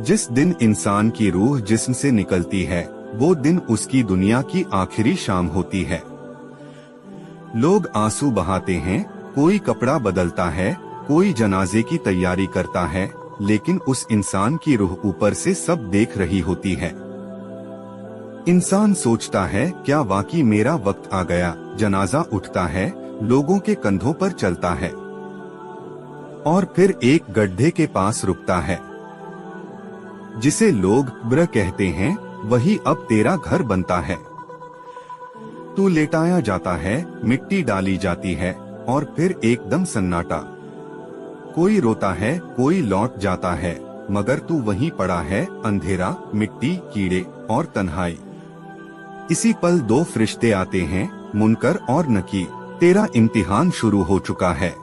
जिस दिन इंसान की रूह जिस्म से निकलती है वो दिन उसकी दुनिया की आखिरी शाम होती है। लोग आंसू बहाते हैं, कोई कपड़ा बदलता है, कोई जनाजे की तैयारी करता है, लेकिन उस इंसान की रूह ऊपर से सब देख रही होती है। इंसान सोचता है क्या वाकई मेरा वक्त आ गया। जनाजा उठता है, लोगों के कंधों पर चलता है और फिर एक गड्ढे के पास रुकता है जिसे लोग कब्र कहते हैं। वही अब तेरा घर बनता है। तू लेटाया जाता है, मिट्टी डाली जाती है और फिर एकदम सन्नाटा। कोई रोता है, कोई लौट जाता है, मगर तू वहीं पड़ा है, अंधेरा, मिट्टी, कीड़े और तन्हाई। इसी पल दो फरिश्ते आते हैं, मुनकर और नकीर। तेरा इम्तिहान शुरू हो चुका है।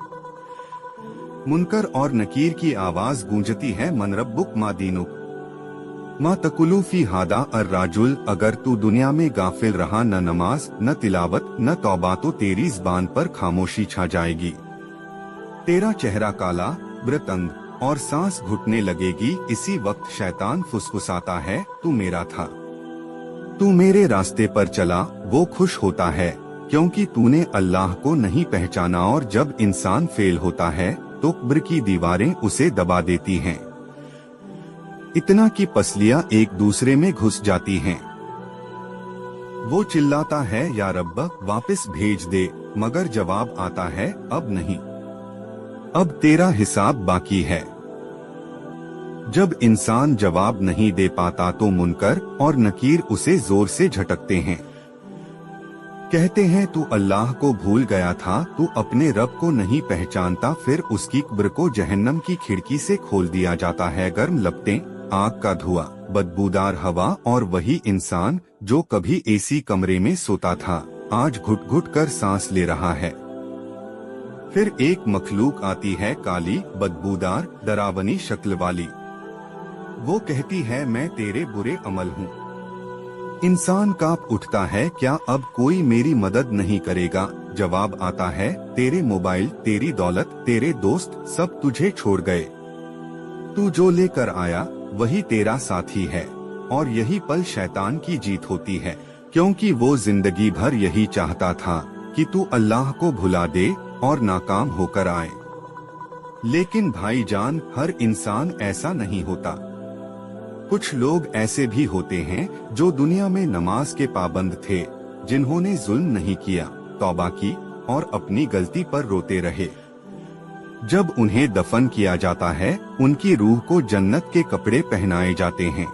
मुनकर और नकीर की आवाज गूंजती है, मन रब्बुक मा दीनुक मा तकुलू फी हादा अर राजुल। अगर तू दुनिया में गाफिल रहा, न नमाज, न तिलावत, न तौबा, तो तेरी ज़बान पर खामोशी छा जाएगी। तेरा चेहरा काला, ब्रतंग और सांस घुटने लगेगी। इसी वक्त शैतान फुसफुसाता है, तू मेरा था, तू मेरे रास्ते पर चला। वो खुश होता है क्योंकि तूने अल्लाह को नहीं पहचाना। और जब इंसान फेल होता है तो कब्र की दीवारें उसे दबा देती हैं, इतना कि पसलियां एक दूसरे में घुस जाती हैं। वो चिल्लाता है, या रब्ब वापस भेज दे, मगर जवाब आता है, अब नहीं, अब तेरा हिसाब बाकी है। जब इंसान जवाब नहीं दे पाता तो मुनकर और नकीर उसे जोर से झटकते हैं। कहते हैं, तू अल्लाह को भूल गया था, तू अपने रब को नहीं पहचानता। फिर उसकी कब्र को जहन्नम की खिड़की से खोल दिया जाता है। गर्म लपटें, आग का धुआं, बदबूदार हवा और वही इंसान जो कभी एसी कमरे में सोता था आज घुट घुट कर सांस ले रहा है। फिर एक मखलूक आती है, काली, बदबूदार, डरावनी शक्ल वाली। वो कहती है, मैं तेरे बुरे अमल हूँ। इंसान कांप उठता है, क्या अब कोई मेरी मदद नहीं करेगा? जवाब आता है, तेरे मोबाइल, तेरी दौलत, तेरे दोस्त सब तुझे छोड़ गए। तू जो लेकर आया वही तेरा साथी है। और यही पल शैतान की जीत होती है, क्योंकि वो जिंदगी भर यही चाहता था कि तू अल्लाह को भुला दे और नाकाम होकर आए। लेकिन भाईजान, हर इंसान ऐसा नहीं होता। कुछ लोग ऐसे भी होते हैं जो दुनिया में नमाज के पाबंद थे, जिन्होंने जुल्म नहीं किया, तौबा की और अपनी गलती पर रोते रहे। जब उन्हें दफन किया जाता है, उनकी रूह को जन्नत के कपड़े पहनाए जाते हैं।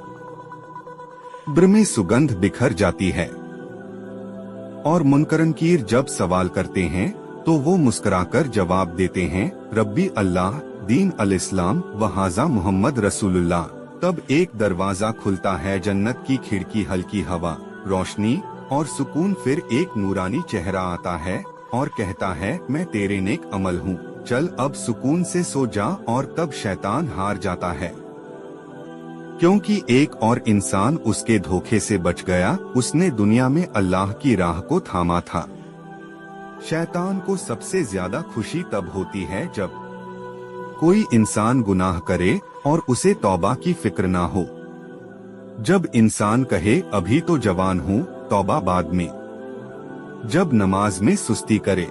कब्र में सुगंध बिखर जाती है। और मुनकर नकीर जब सवाल करते हैं तो वो मुस्कुराकर जवाब देते हैं, रब्बी अल्लाह, दीन अल इस्लाम व हाजा मोहम्मद रसूलुल्लाह। तब एक दरवाजा खुलता है, जन्नत की खिड़की, हल्की हवा, रोशनी और सुकून। फिर एक नूरानी चेहरा आता है और कहता है, मैं तेरे नेक अमल हूँ, चल अब सुकून से सो जा। और तब शैतान हार जाता है, क्योंकि एक और इंसान उसके धोखे से बच गया। उसने दुनिया में अल्लाह की राह को थामा था। शैतान को सबसे ज्यादा खुशी तब होती है जब कोई इंसान गुनाह करे और उसे तौबा की फिक्र ना हो। जब इंसान कहे, अभी तो जवान हूँ, तौबा बाद में। जब नमाज में सुस्ती करे,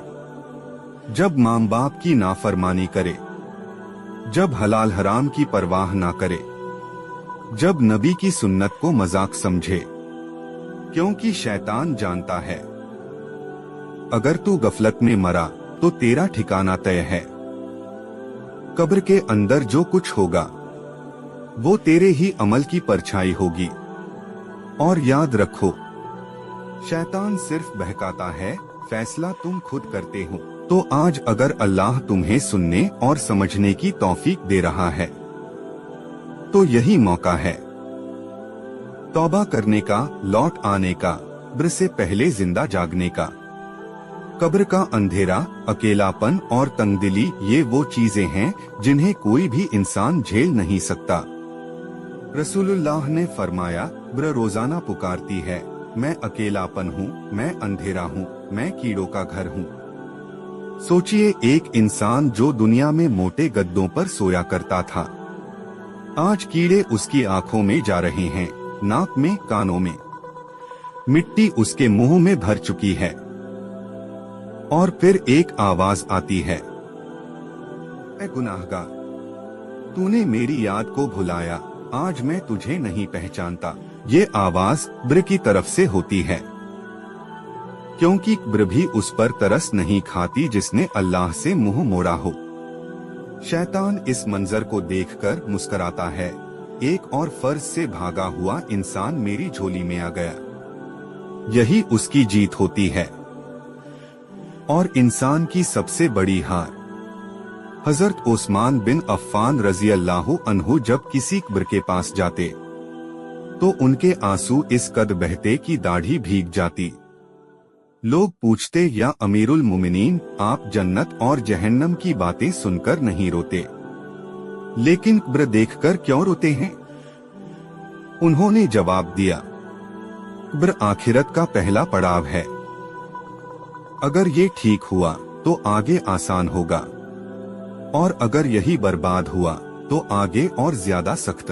जब माँ बाप की नाफरमानी करे, जब हलाल हराम की परवाह ना करे, जब नबी की सुन्नत को मजाक समझे। क्योंकि शैतान जानता है, अगर तू गफलत में मरा तो तेरा ठिकाना तय है। कब्र के अंदर जो कुछ होगा वो तेरे ही अमल की परछाई होगी। और याद रखो, शैतान सिर्फ बहकाता है, फैसला तुम खुद करते हो। तो आज अगर अल्लाह तुम्हें सुनने और समझने की तौफीक दे रहा है तो यही मौका है तौबा करने का, लौट आने का, कब्र से पहले जिंदा जागने का। कब्र का अंधेरा, अकेलापन और तंगदिली, ये वो चीजें हैं जिन्हें कोई भी इंसान झेल नहीं सकता। रसूलुल्लाह ने फरमाया, कब्र रोजाना पुकारती है, मैं अकेलापन हूँ, मैं अंधेरा हूँ, मैं कीड़ों का घर हूँ। सोचिए, एक इंसान जो दुनिया में मोटे गद्दों पर सोया करता था, आज कीड़े उसकी आंखों में जा रहे हैं, नाक में, कानों में। मिट्टी उसके मुंह में भर चुकी है। और फिर एक आवाज आती है, ऐ गुनाहगार, तूने मेरी याद को भुलाया, आज मैं तुझे नहीं पहचानता। ये आवाज ब्र की तरफ से होती है, क्योंकि ब्र भी उस पर तरस नहीं खाती जिसने अल्लाह से मुंह मोड़ा हो। शैतान इस मंजर को देखकर मुस्कुराता है। एक और फर्ज से भागा हुआ इंसान मेरी झोली में आ गया। यही उसकी जीत होती है और इंसान की सबसे बड़ी हार। हजरत उस्मान बिन अफ़्फ़ान रज़ी अल्लाहु अन्हु जब किसी कब्र के पास जाते तो उनके आंसू इस कद बहते कि दाढ़ी भीग जाती। लोग पूछते, या अमीरुल मोमिनीन, आप जन्नत और जहन्नम की बातें सुनकर नहीं रोते, लेकिन कब्र देखकर क्यों रोते हैं? उन्होंने जवाब दिया, कब्र आखिरत का पहला पड़ाव है। अगर ये ठीक हुआ तो आगे आसान होगा, और अगर यही बर्बाद हुआ तो आगे और ज्यादा सख्त।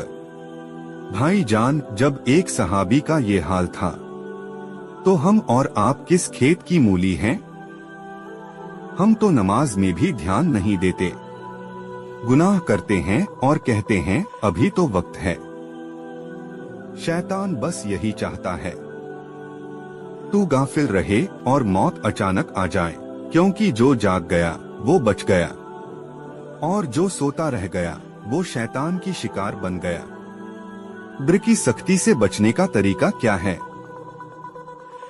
भाईजान, जब एक सहाबी का ये हाल था तो हम और आप किस खेत की मूली हैं? हम तो नमाज में भी ध्यान नहीं देते, गुनाह करते हैं और कहते हैं अभी तो वक्त है। शैतान बस यही चाहता है तू गाफिल रहे और मौत अचानक आ जाए, क्योंकि जो जाग गया वो बच गया और जो सोता रह गया वो शैतान की शिकार बन गया। ब्र की सख्ती से बचने का तरीका क्या है?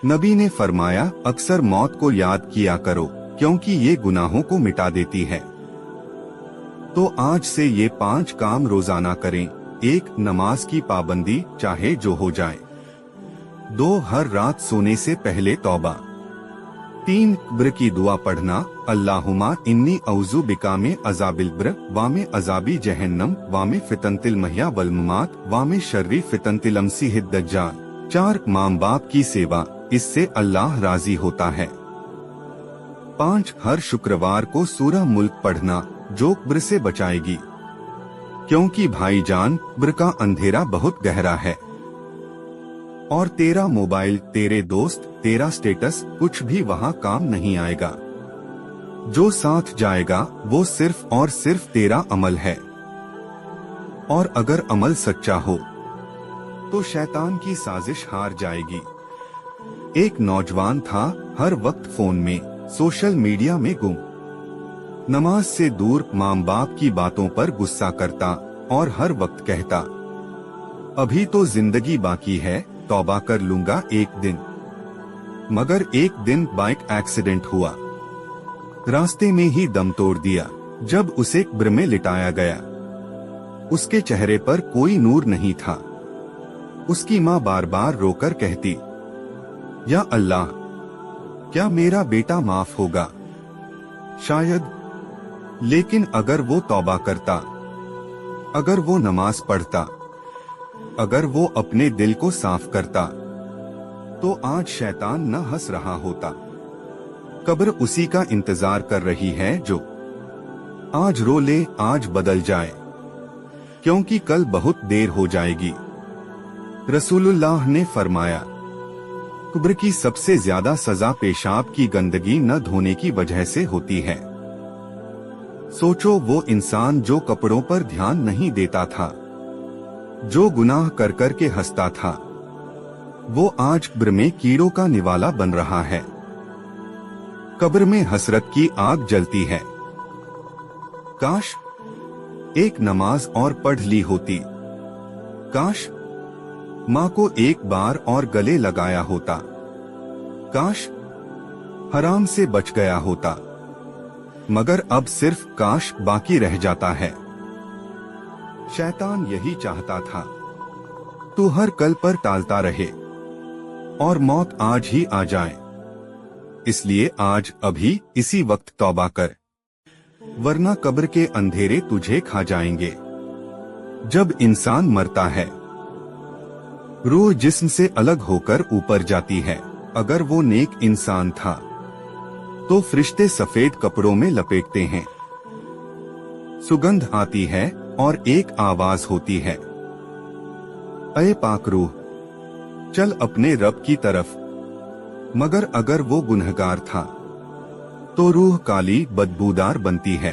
नबी ने फरमाया, अक्सर मौत को याद किया करो, क्योंकि ये गुनाहों को मिटा देती है। तो आज से ये 5 काम रोजाना करें। 1. नमाज की पाबंदी, चाहे जो हो जाए। 2. हर रात सोने से पहले तौबा। 3. ब्र की दुआ पढ़ना, अल्लाहुम्मा इन्नी औज़ु बिका में अज़ाबिल ब्र, वामे अज़ाबी जहन्नम, वामे फितनतिल महिया वल ममात, वामे शर्री फितनतिल अमसीहिद दज्जाल। 4. माँ बाप की सेवा, इससे अल्लाह राजी होता है। 5. हर शुक्रवार को सूरह मुल्क पढ़ना, जो ब्र से बचाएगी, क्योंकि भाईजान ब्र का अंधेरा बहुत गहरा है और तेरा मोबाइल, तेरे दोस्त, तेरा स्टेटस कुछ भी वहाँ काम नहीं आएगा। जो साथ जाएगा वो सिर्फ और सिर्फ तेरा अमल है, और अगर अमल सच्चा हो तो शैतान की साजिश हार जाएगी। एक नौजवान था, हर वक्त फोन में, सोशल मीडिया में गुम, नमाज से दूर, माँ बाप की बातों पर गुस्सा करता और हर वक्त कहता, अभी तो जिंदगी बाकी है, तौबा कर लूंगा एक दिन। मगर एक दिन बाइक एक्सीडेंट हुआ, रास्ते में ही दम तोड़ दिया। जब उसे कब्र में लिटाया गया, उसके चेहरे पर कोई नूर नहीं था। उसकी माँ बार बार रोकर कहती, या अल्लाह, क्या मेरा बेटा माफ होगा? शायद। लेकिन अगर वो तौबा करता, अगर वो नमाज पढ़ता, अगर वो अपने दिल को साफ करता, तो आज शैतान न हंस रहा होता। कब्र उसी का इंतजार कर रही है जो आज रो ले, आज बदल जाए, क्योंकि कल बहुत देर हो जाएगी। रसूलुल्लाह ने फरमाया, कब्र की सबसे ज्यादा सजा पेशाब की गंदगी न धोने की वजह से होती है। सोचो, वो इंसान जो कपड़ों पर ध्यान नहीं देता था, जो गुनाह कर कर के हंसता था, वो आज कब्र में कीड़ों का निवाला बन रहा है। कब्र में हसरत की आग जलती है। काश एक नमाज और पढ़ ली होती, काश माँ को एक बार और गले लगाया होता, काश हराम से बच गया होता, मगर अब सिर्फ काश बाकी रह जाता है। शैतान यही चाहता था, तू हर कल पर टालता रहे और मौत आज ही आ जाए। इसलिए आज, अभी, इसी वक्त तौबा कर, वरना कब्र के अंधेरे तुझे खा जाएंगे। जब इंसान मरता है, रूह जिस्म से अलग होकर ऊपर जाती है। अगर वो नेक इंसान था तो फरिश्ते सफेद कपड़ों में लपेटते हैं, सुगंध आती है, और एक आवाज होती है, अये पाक रूह, चल अपने रब की तरफ। मगर अगर वो गुनहगार था तो रूह काली बदबूदार बनती है।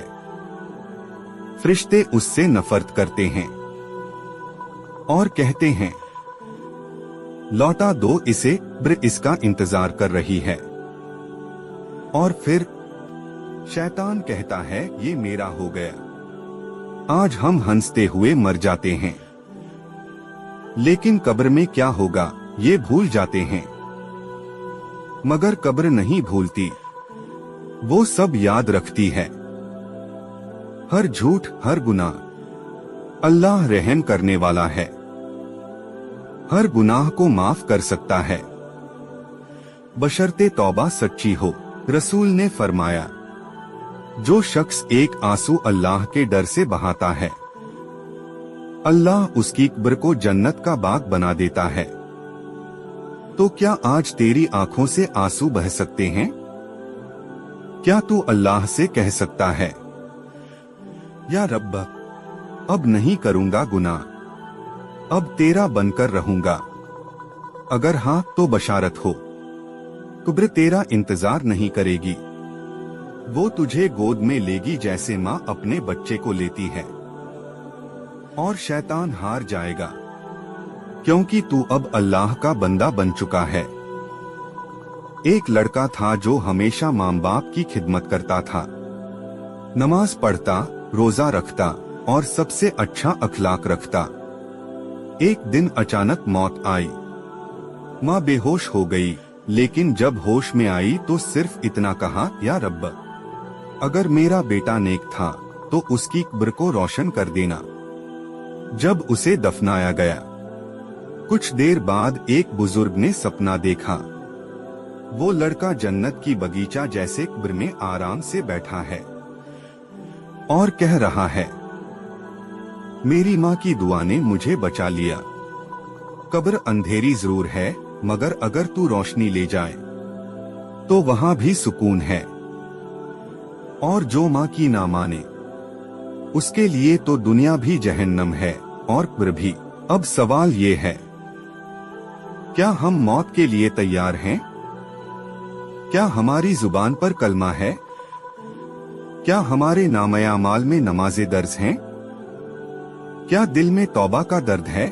फरिश्ते उससे नफरत करते हैं और कहते हैं, लौटा दो इसे, इसका इंतजार कर रही है। और फिर शैतान कहता है, ये मेरा हो गया, आज हम हंसते हुए मर जाते हैं। लेकिन कब्र में क्या होगा ये भूल जाते हैं। मगर कब्र नहीं भूलती, वो सब याद रखती है। हर झूठ, हर गुनाह अल्लाह रहम करने वाला है, हर गुनाह को माफ कर सकता है, बशर्ते तौबा सच्ची हो। रसूल ने फरमाया, जो शख्स एक आंसू अल्लाह के डर से बहाता है, अल्लाह उसकी कब्र को जन्नत का बाग बना देता है। तो क्या आज तेरी आंखों से आंसू बह सकते हैं? क्या तू अल्लाह से कह सकता है, या रब्ब, अब नहीं करूंगा गुनाह, अब तेरा बनकर रहूंगा? अगर हाँ तो बशारत हो, कब्र तेरा इंतजार नहीं करेगी। वो तुझे गोद में लेगी जैसे माँ अपने बच्चे को लेती है। और शैतान हार जाएगा, क्योंकि तू अब अल्लाह का बंदा बन चुका है। एक लड़का था जो हमेशा माँ बाप की खिदमत करता था, नमाज पढ़ता, रोजा रखता और सबसे अच्छा अखलाक रखता। एक दिन अचानक मौत आई। माँ बेहोश हो गई, लेकिन जब होश में आई तो सिर्फ इतना कहा, या रब्ब, अगर मेरा बेटा नेक था तो उसकी कब्र को रोशन कर देना। जब उसे दफनाया गया, कुछ देर बाद एक बुजुर्ग ने सपना देखा। वो लड़का जन्नत की बगीचा जैसे कब्र में आराम से बैठा है और कह रहा है, मेरी माँ की दुआ ने मुझे बचा लिया। कब्र अंधेरी जरूर है, मगर अगर तू रोशनी ले जाए तो वहाँ भी सुकून है। और जो माँ की ना माने, उसके लिए तो दुनिया भी जहन्नम है और कब्र भी। अब सवाल ये है, क्या हम मौत के लिए तैयार हैं? क्या हमारी जुबान पर कलमा है? क्या हमारे नामयामाल में नमाज़ें दर्ज हैं? क्या दिल में तौबा का दर्द है?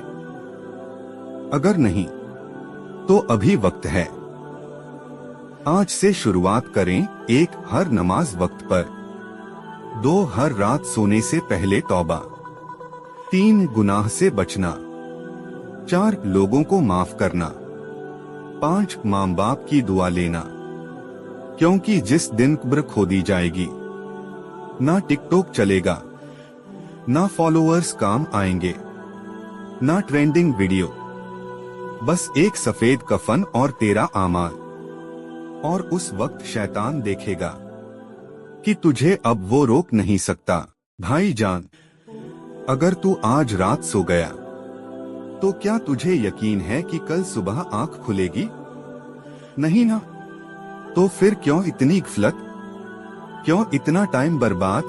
अगर नहीं तो अभी वक्त है। आज से शुरुआत करें। 1, हर नमाज वक्त पर। 2, हर रात सोने से पहले तौबा। 3, गुनाह से बचना। 4, लोगों को माफ करना। 5, माँ बाप की दुआ लेना, क्योंकि जिस दिन कब्र खोदी जाएगी, ना टिकटॉक चलेगा, ना फॉलोअर्स काम आएंगे, ना ट्रेंडिंग वीडियो, बस एक सफेद कफन और तेरा आमाल। और उस वक्त शैतान देखेगा कि तुझे अब वो रोक नहीं सकता। भाईजान, अगर तू आज रात सो गया तो क्या तुझे यकीन है कि कल सुबह आंख खुलेगी? नहीं ना? तो फिर क्यों इतनी गफलत? क्यों इतना टाइम बर्बाद?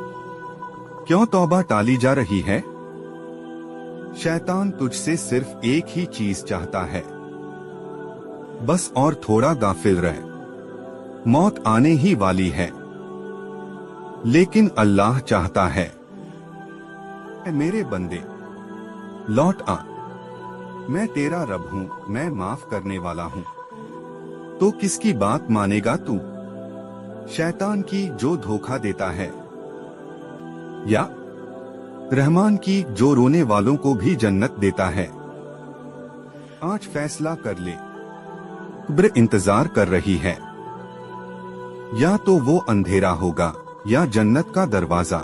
क्यों तौबा टाली जा रही है? शैतान तुझसे सिर्फ एक ही चीज चाहता है, बस और थोड़ा गाफिल रह। मौत आने ही वाली है, लेकिन अल्लाह चाहता है, मेरे बंदे, लौट आ, मैं तेरा रब हूँ, मैं माफ करने वाला हूँ। तो किसकी बात मानेगा तू? शैतान की जो धोखा देता है, या रहमान की जो रोने वालों को भी जन्नत देता है? आज फैसला कर ले, कब्र इंतजार कर रही है। या तो वो अंधेरा होगा या जन्नत का दरवाजा।